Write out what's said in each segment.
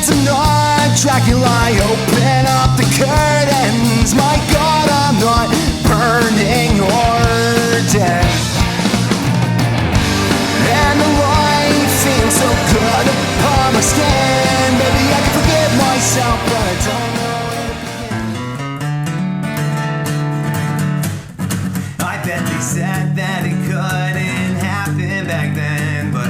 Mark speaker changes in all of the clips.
Speaker 1: tonight, Dracula, open up the curtains. My God, I'm not burning or dead. And the light feels so good upon my skin. Maybe I can forgive myself, but I don't know where to begin. I bet they said that it couldn't happen back then, but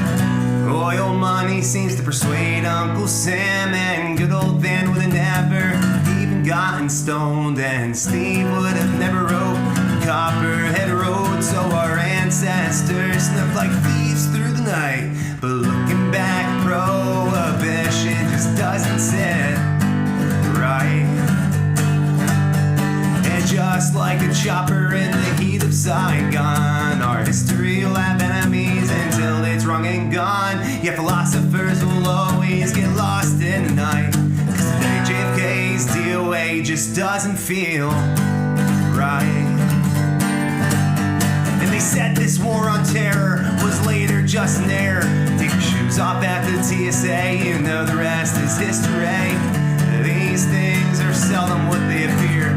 Speaker 1: oil money seems to persuade Uncle Sam, and good old Van would have never even gotten stoned, and Steve would have never rode Copperhead Road, so our ancestors snuffed like thieves through the night. But looking back, prohibition just doesn't sit right. And just like a chopper in the heat of Saigon, our history will have enemies until it's wrong and gone. Yeah, philosophers will always get lost in the night, 'cause today JFK's DOA just doesn't feel right. And they said this war on terror was later just an error. Take your shoes off at the TSA, you know the rest is history. These things are seldom what they appear,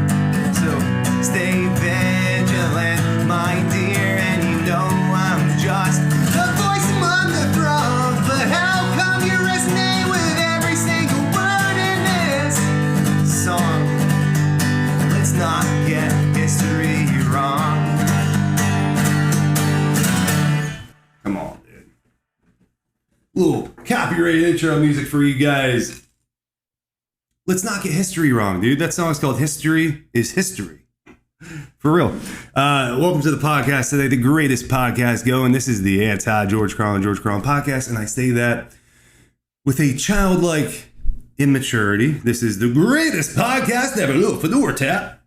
Speaker 1: so stay vigilant, my dear. And you know I'm just the voice among the throng, but how come you resonate with every single word in this song? Let's not get history wrong. Come on, dude. Little copyrighted intro music for you guys. Let's not get history wrong, dude. That song's called History is History. For real. Welcome to the podcast today, the greatest podcast going. This is the anti-George Carlin podcast, and I say that with a childlike immaturity. This is the greatest podcast ever. Little fedora tap.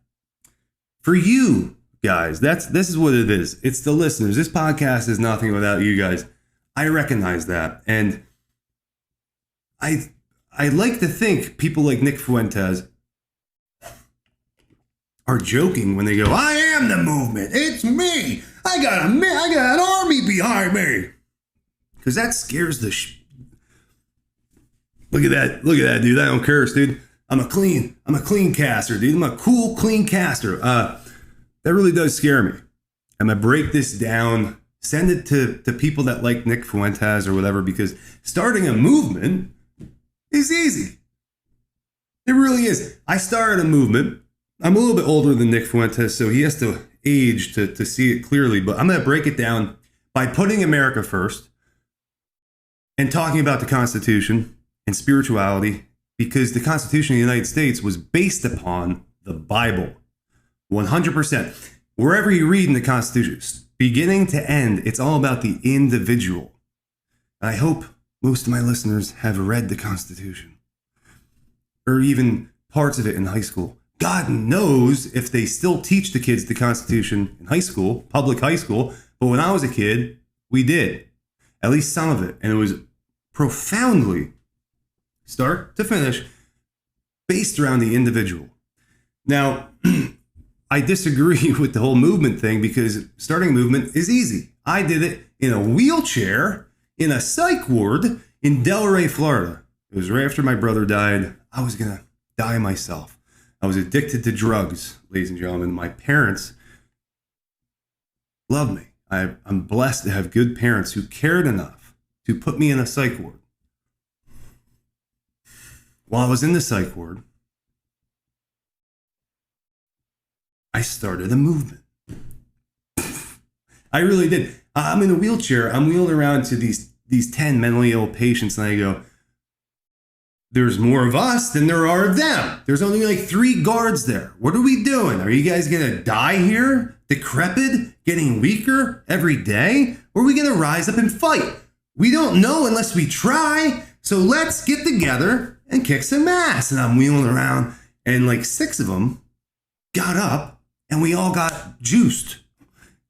Speaker 1: For you guys, this is what it is. It's the listeners. This podcast is nothing without you guys. I recognize that, and I like to think people like Nick Fuentes are joking when they go, "I am the movement. It's me. I got an army behind me." Because that scares the Look at that, dude. I don't curse, dude. I'm a clean caster, dude. I'm a cool, clean caster. That really does scare me. I'm gonna break this down, send it to people that like Nick Fuentes or whatever, because starting a movement is easy. It really is. I started a movement. I'm a little bit older than Nick Fuentes, so he has to age to see it clearly, but I'm going to break it down by putting America first and talking about the Constitution and spirituality, because the Constitution of the United States was based upon the Bible. 100%. Wherever you read in the Constitution, beginning to end, it's all about the individual. And I hope most of my listeners have read the Constitution, or even parts of it in high school. God knows if they still teach the kids the Constitution in high school, public high school. But when I was a kid, we did. At least some of it. And it was profoundly, start to finish, based around the individual. Now, I disagree with the whole movement thing, because starting a movement is easy. I did it in a wheelchair in a psych ward in Delray, Florida. It was right after my brother died. I was going to die myself. I was addicted to drugs, ladies and gentlemen. My parents love me. I'm blessed to have good parents who cared enough to put me in a psych ward. While I was in the psych ward, I started a movement. I really did. I'm in a wheelchair. I'm wheeled around to these 10 mentally ill patients, and I go, there's more of us than there are of them. There's only like 3 guards there. What are we doing? Are you guys going to die here? Decrepit? Getting weaker every day? Or are we going to rise up and fight? We don't know unless we try. So let's get together and kick some ass. And I'm wheeling around, and like 6 of them got up, and we all got juiced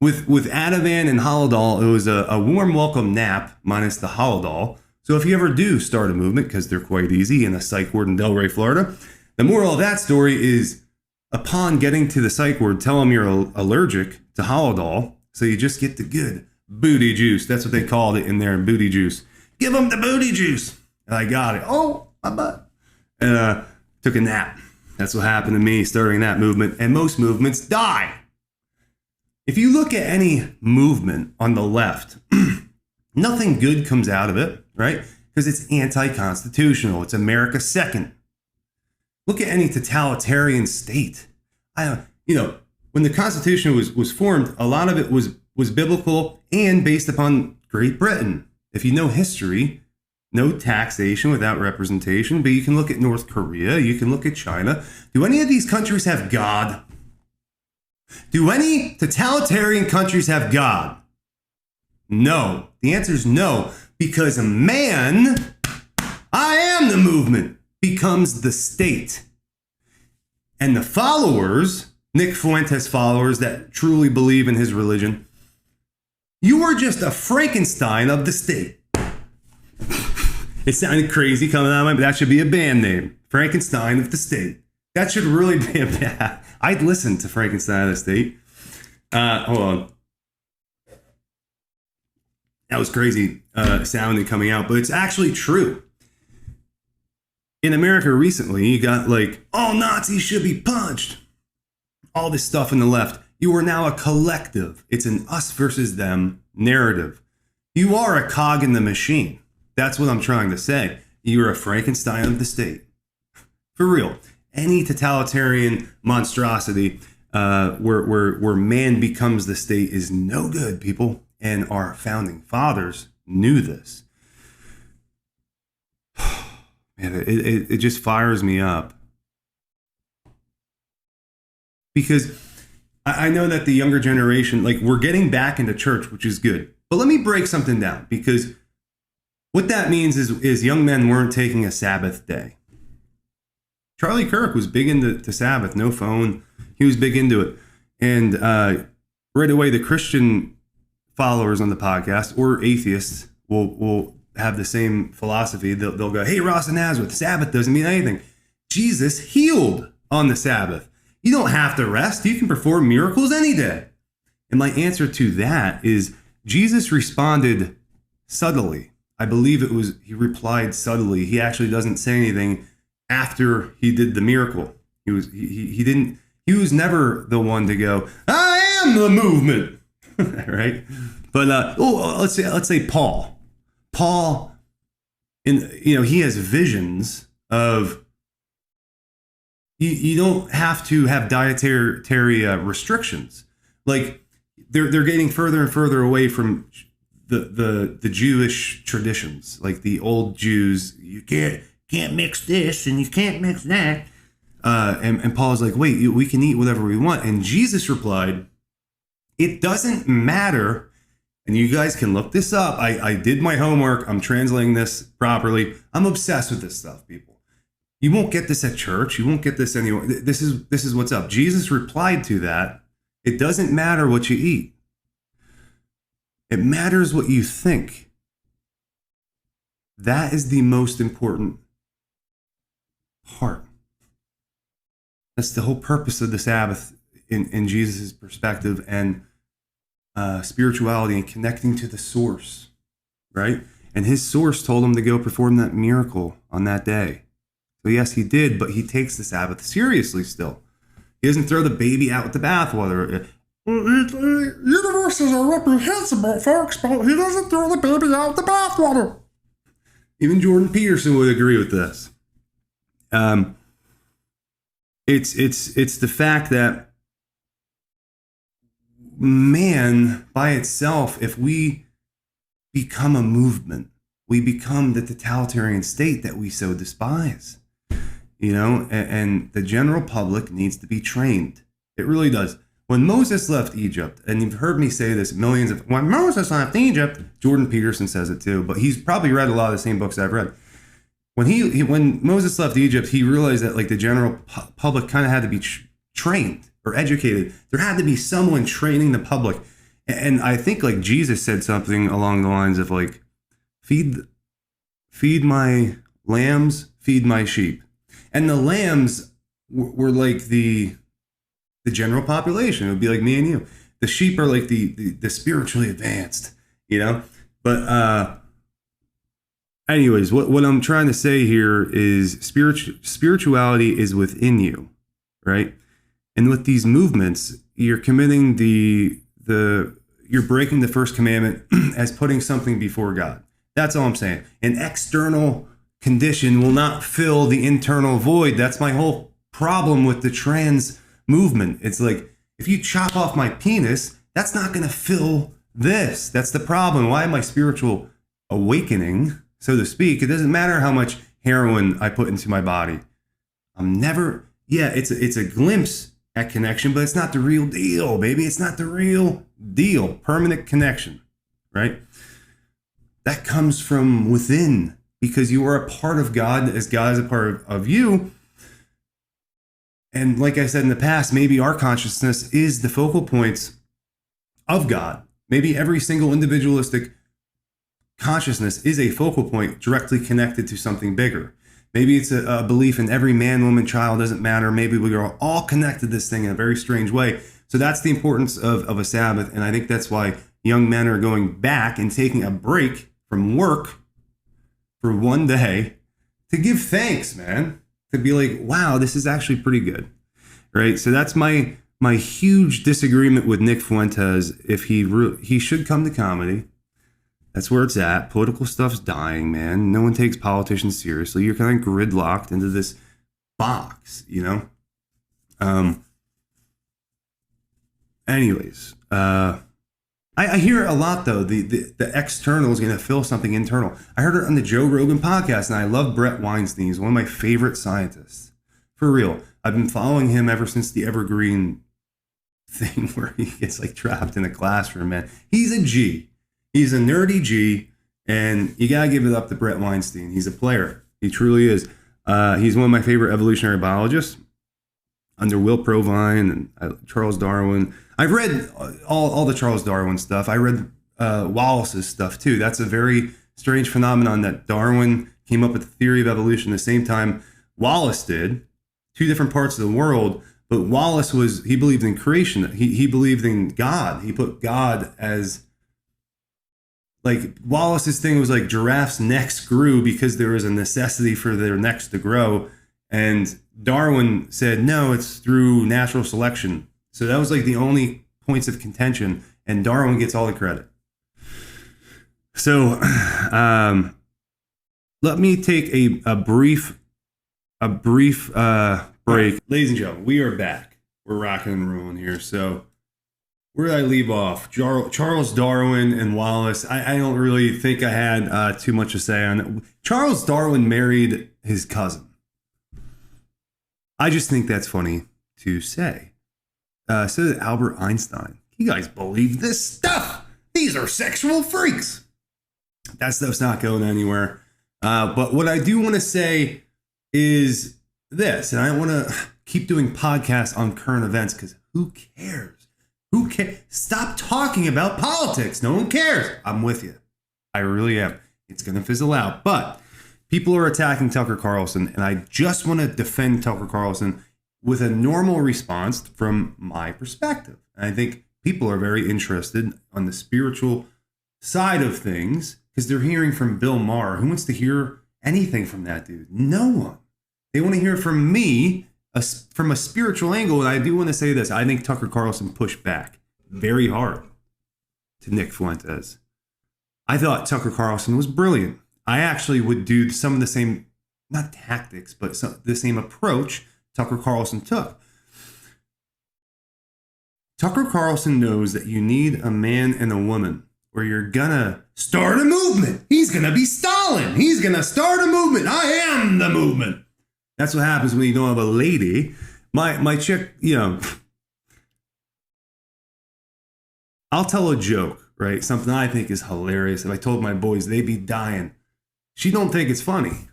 Speaker 1: with Ativan and Haldol. It was a warm welcome nap minus the Haldol. So if you ever do start a movement, because they're quite easy in a psych ward in Delray, Florida, the moral of that story is, upon getting to the psych ward, tell them you're allergic to Haldol, so you just get the good booty juice. That's what they called it in there, booty juice. Give them the booty juice. And I got it. Oh, my butt. and took a nap. That's what happened to me starting that movement. And most movements die. If you look at any movement on the left, nothing good comes out of it, right? Because it's anti-constitutional. It's America second. Look at any totalitarian state. When the Constitution was formed, a lot of it was biblical and based upon Great Britain. If you know history, no taxation without representation, but you can look at North Korea, you can look at China. Do any of these countries have God? Do any totalitarian countries have God? No. The answer is no, because a man, I am the movement, becomes the state. And the followers, Nick Fuentes followers that truly believe in his religion, you are just a Frankenstein of the state. It sounded crazy coming out of my, but that should be a band name. Frankenstein of the state. That should really be a band. I'd listen to Frankenstein of the state. Hold on. That was crazy sounding coming out, but it's actually true. In America recently, you got like, all Nazis should be punched. All this stuff in the left. You are now a collective. It's an us versus them narrative. You are a cog in the machine. That's what I'm trying to say. You're a Frankenstein of the state. For real. Any totalitarian monstrosity where man becomes the state is no good, people. And our founding fathers knew this. Man, it just fires me up. Because I know that the younger generation, like, we're getting back into church, which is good. But let me break something down, because what that means is young men weren't taking a Sabbath day. Charlie Kirk was big into Sabbath, no phone. He was big into it. And right away, the Christian followers on the podcast, or atheists, will have the same philosophy. They'll go, hey, Ross of Nazareth, Sabbath doesn't mean anything. Jesus healed on the Sabbath. You don't have to rest. You can perform miracles any day. And my answer to that is Jesus responded subtly. I believe he replied subtly. He actually doesn't say anything after he did the miracle. He was never the one to go, I am the movement. Right? But let's say Paul. Paul, he has visions of, you don't have to have dietary restrictions. Like they're getting further and further away from the Jewish traditions, like the old Jews. You can't mix this and you can't mix that. And Paul's like, wait, we can eat whatever we want. And Jesus replied, it doesn't matter. And you guys can look this up. I did my homework. I'm translating this properly. I'm obsessed with this stuff, people. You won't get this at church. You won't get this anywhere. This is what's up. Jesus replied to that. It doesn't matter what you eat. It matters what you think. That is the most important part. That's the whole purpose of the Sabbath in Jesus' perspective, and spirituality and connecting to the source, right? And his source told him to go perform that miracle on that day. So yes, he did, but he takes the Sabbath seriously still. He doesn't throw the baby out with the bathwater.
Speaker 2: Universes are reprehensible, folks, but he doesn't throw the baby out with the bathwater.
Speaker 1: Even Jordan Peterson would agree with this. It's the fact that man by itself, if we become a movement, we become the totalitarian state that we so despise. And the general public needs to be trained. It really does. When Moses left Egypt, and you've heard me say this when Moses left Egypt, Jordan Peterson says it too, but he's probably read a lot of the same books I've read. When Moses left Egypt, he realized that like the general public kind of had to be trained or educated. There had to be someone training the public. And I think like Jesus said something along the lines of like, feed my lambs, feed my sheep. And the lambs were like the general population. It would be like me and you. The sheep are like the spiritually advanced, But anyways, what I'm trying to say here is spirituality is within you, right? And with these movements, you're committing you're breaking the first commandment as putting something before God. That's all I'm saying. An external condition will not fill the internal void. That's my whole problem with the trans movement. It's like, if you chop off my penis, that's not going to fill this. That's the problem. Why am I spiritual awakening, so to speak? It doesn't matter how much heroin I put into my body. It's a glimpse at connection, but it's not the real deal, baby. It's not the real deal. Permanent connection, right? That comes from within, because you are a part of God as God is a part of you. And like I said in the past, maybe our consciousness is the focal points of God. Maybe every single individualistic consciousness is a focal point directly connected to something bigger. Maybe it's a belief in every man, woman, child, doesn't matter. Maybe we are all connected to this thing in a very strange way. So that's the importance of a Sabbath. And I think that's why young men are going back and taking a break from work for one day to give thanks, man. To be like, wow, this is actually pretty good, right? So that's my huge disagreement with Nick Fuentes. If he should come to comedy. That's where it's at. Political stuff's dying, man. No one takes politicians seriously. You're kind of gridlocked into this box, you know? Anyways, I hear a lot, though. The external is going to fill something internal. I heard it on the Joe Rogan podcast, and I love Brett Weinstein. He's one of my favorite scientists. For real. I've been following him ever since the Evergreen thing where he gets like trapped in a classroom, man. He's a G. He's a nerdy G, and you got to give it up to Brett Weinstein. He's a player. He truly is. He's one of my favorite evolutionary biologists under Will Provine and Charles Darwin. I've read all the Charles Darwin stuff. I read Wallace's stuff, too. That's a very strange phenomenon that Darwin came up with the theory of evolution the same time Wallace did. Two different parts of the world. But Wallace he believed in creation. He believed in God. He put God as... Like, Wallace's thing was like giraffes' necks grew because there was a necessity for their necks to grow. And Darwin said, no, it's through natural selection. So that was like the only points of contention. And Darwin gets all the credit. So let me take a brief break. Ladies and gentlemen, we are back. We're rocking and rolling here. So... where did I leave off? Charles Darwin and Wallace. I don't really think I had too much to say on it. Charles Darwin married his cousin. I just think that's funny to say. So did Albert Einstein. You guys believe this stuff? These are sexual freaks. That stuff's not going anywhere. But what I do want to say is this, and I want to keep doing podcasts on current events because who cares? Who cares? Stop talking about politics. No one cares. I'm with you. I really am. It's going to fizzle out. But people are attacking Tucker Carlson, and I just want to defend Tucker Carlson with a normal response from my perspective. And I think people are very interested on the spiritual side of things because they're hearing from Bill Maher. Who wants to hear anything from that dude? No one. They want to hear from me. From a spiritual angle, and I do want to say this, I think Tucker Carlson pushed back very hard to Nick Fuentes. I thought Tucker Carlson was brilliant. I actually would do some of the same, not tactics, but the same approach Tucker Carlson took. Tucker Carlson knows that you need a man and a woman, or you're gonna start a movement. He's gonna be Stalin. He's gonna start a movement. I am the movement. That's what happens when you don't have a lady. My chick, I'll tell a joke, right? Something I think is hilarious. If I told my boys, they'd be dying. She don't think it's funny.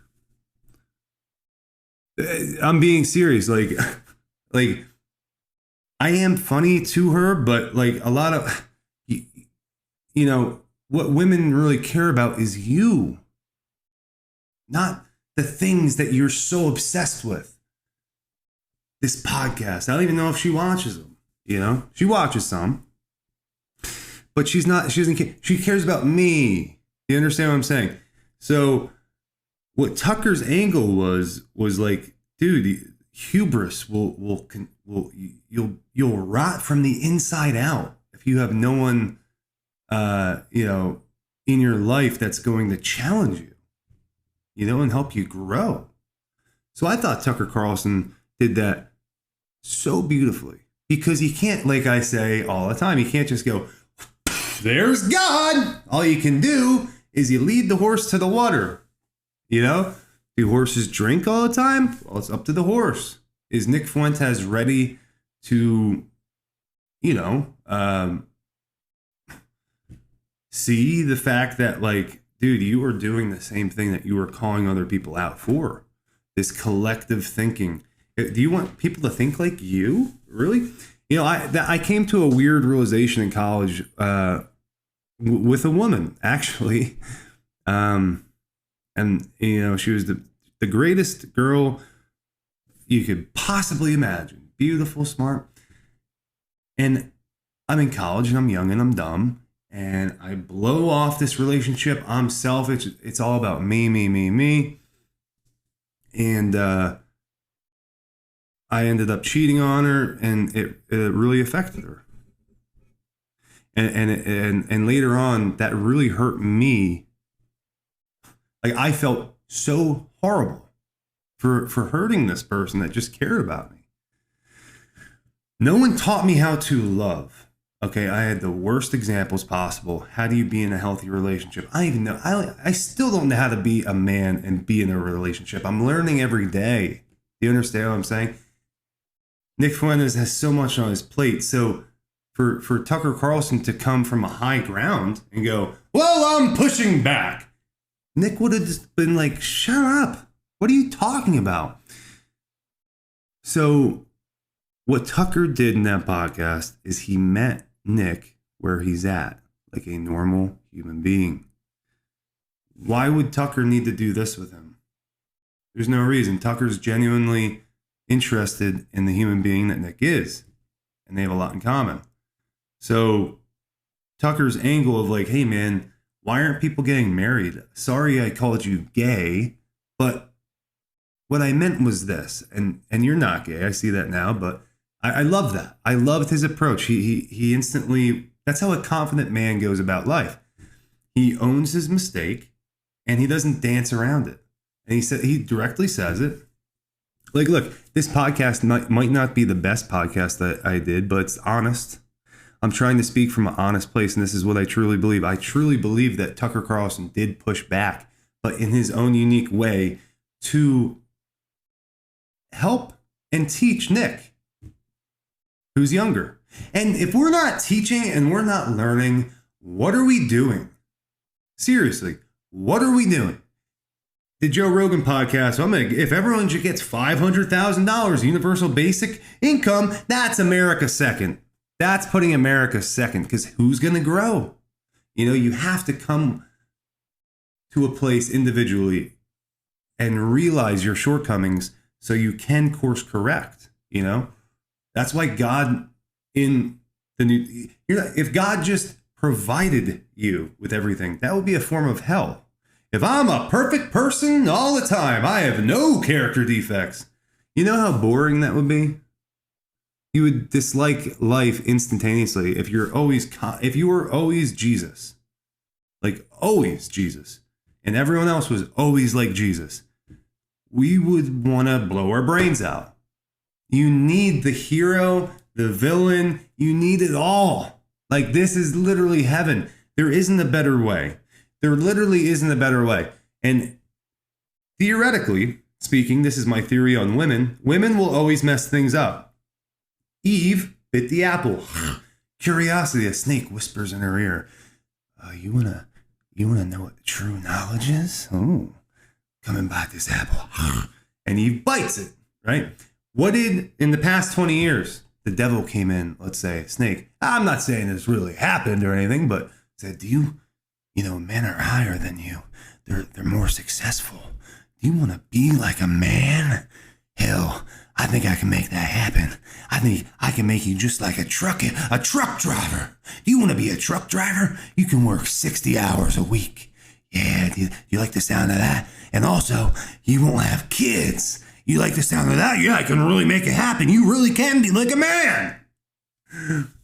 Speaker 1: I'm being serious. Like I am funny to her, but like a lot of, what women really care about is you, not the things that you're so obsessed with. This podcast, I don't even know if she watches them. She watches some, but she doesn't care. She cares about me. You understand what I'm saying? So what Tucker's angle was like, dude, hubris will you'll rot from the inside out if you have no one, in your life that's going to challenge you, and help you grow. So I thought Tucker Carlson did that so beautifully, because he can't, like I say all the time, he can't just go, there's God. All you can do is you lead the horse to the water. Do horses drink all the time? Well, it's up to the horse. Is Nick Fuentes ready to, see the fact that, like, dude, you are doing the same thing that you were calling other people out for? This collective thinking. Do you want people to think like you? Really? I came to a weird realization in college with a woman, actually. And, she was the greatest girl you could possibly imagine. Beautiful, smart. And I'm in college and I'm young and I'm dumb. And I blow off this relationship. I'm selfish. It's all about me, me, me, me. And I ended up cheating on her, and it really affected her. And later on, that really hurt me. Like, I felt so horrible for hurting this person that just cared about me. No one taught me how to love. Okay, I had the worst examples possible. How do you be in a healthy relationship? I don't even know. I still don't know how to be a man and be in a relationship. I'm learning every day. Do you understand what I'm saying? Nick Fuentes has so much on his plate. So for Tucker Carlson to come from a high ground and go, well, I'm pushing back, Nick would have just been like, shut up. What are you talking about? So what Tucker did in that podcast is he met Nick where he's at, like a normal human being. Why would Tucker need to do this with him? There's no reason. Tucker's genuinely interested in the human being that Nick is, and they have a lot in common. So Tucker's angle of like, hey man, why aren't people getting married? Sorry I called you gay, but what I meant was this, and you're not gay, I see that now, but I love that. I loved his approach. He instantly, that's how a confident man goes about life. He owns his mistake and he doesn't dance around it. And he directly says it. Like, look, this podcast might not be the best podcast that I did, but it's honest. I'm trying to speak from an honest place, and this is what I truly believe. I truly believe that Tucker Carlson did push back, but in his own unique way, to help and teach Nick, who's younger. And if we're not teaching and we're not learning, what are we doing? Seriously, what are we doing? The Joe Rogan podcast, if everyone gets $500,000 universal basic income, that's America second. That's putting America second, because who's going to grow? You have to come to a place individually and realize your shortcomings so you can course correct. That's why God in the new, if God just provided you with everything, that would be a form of hell. If I'm a perfect person all the time, I have no character defects. You know how boring that would be? You would dislike life instantaneously if you were always Jesus. Like always Jesus. And everyone else was always like Jesus. We would want to blow our brains out. You need the hero, the villain. You need it all. Like, this is literally heaven. There isn't a better way. There literally isn't a better way. And theoretically speaking, this is my theory on women. Women will always mess things up. Eve bit the apple. Curiosity, a snake whispers in her ear. You wanna know what true knowledge is? Oh, come and bite this apple. And Eve bites it, right? What did, in the past 20 years, the devil came in, let's say, a snake. I'm not saying this really happened or anything, but said, men are higher than you. They're more successful. Do you want to be like a man? Hell, I think I can make that happen. I think I can make you just like a truck driver. Do you want to be a truck driver? You can work 60 hours a week. Yeah, do you like the sound of that? And also, you won't have kids. You like the sound of that? Yeah, I can really make it happen. You really can be like a man.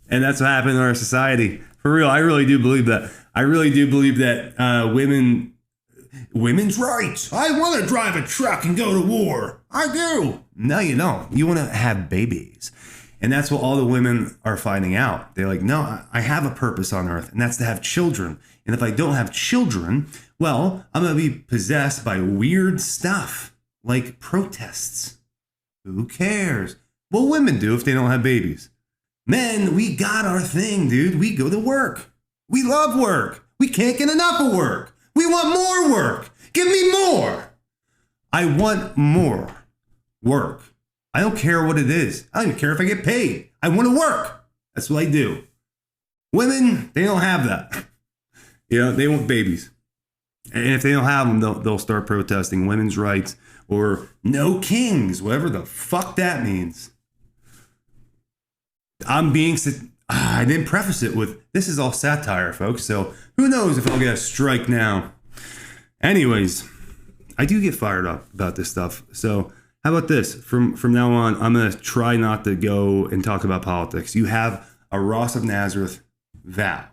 Speaker 1: And that's what happened in our society. For real, I really do believe that. I really do believe that women's rights. I want to drive a truck and go to war. I do. No, you don't. You want to have babies. And that's what all the women are finding out. They're like, no, I have a purpose on earth, and that's to have children. And if I don't have children, well, I'm going to be possessed by weird stuff like protests. Who cares? Well, women do if they don't have babies. Men, we got our thing, dude. We go to work. We love work. We can't get enough of work. We want more work. Give me more. I want more work. I don't care what it is. I don't even care if I get paid. I want to work. That's what I do. Women, they don't have that. They want babies. And if they don't have them, they'll start protesting women's rights or no kings, whatever the fuck that means. I didn't preface it with, this is all satire, folks. So who knows if I'll get a strike now. Anyways, I do get fired up about this stuff. So how about this? From now on, I'm going to try not to go and talk about politics. You have a Ross of Nazareth vow.